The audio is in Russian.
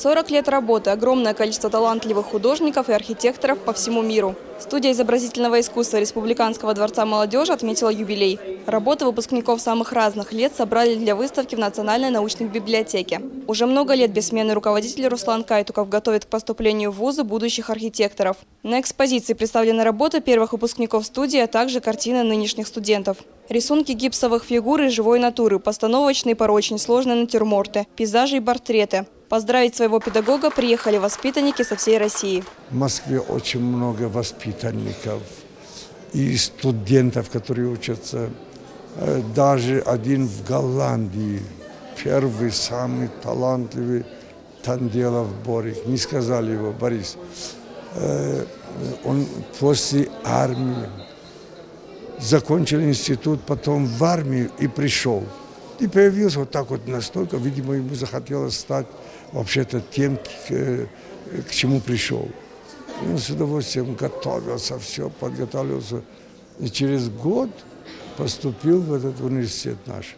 40 лет работы, огромное количество талантливых художников и архитекторов по всему миру. Студия изобразительного искусства Республиканского дворца молодежи отметила юбилей. Работы выпускников самых разных лет собрали для выставки в Национальной научной библиотеке. Уже много лет бессменный руководитель Руслан Кайтуков готовит к поступлению в вузы будущих архитекторов. На экспозиции представлены работы первых выпускников студии, а также картины нынешних студентов. Рисунки гипсовых фигур и живой натуры, постановочные и порой сложные натюрморты, пейзажи и портреты. Поздравить своего педагога приехали воспитанники со всей России. В Москве очень много воспитанников и студентов, которые учатся. Даже один в Голландии, первый, самый талантливый Танделов Борис. Не сказали его, Борис. Он после армии закончил институт, потом в армию и пришел. И появился вот так вот настолько, видимо, ему захотелось стать вообще-то тем, к чему пришел. И он с удовольствием готовился, все, подготовился. И через год поступил в этот университет наш.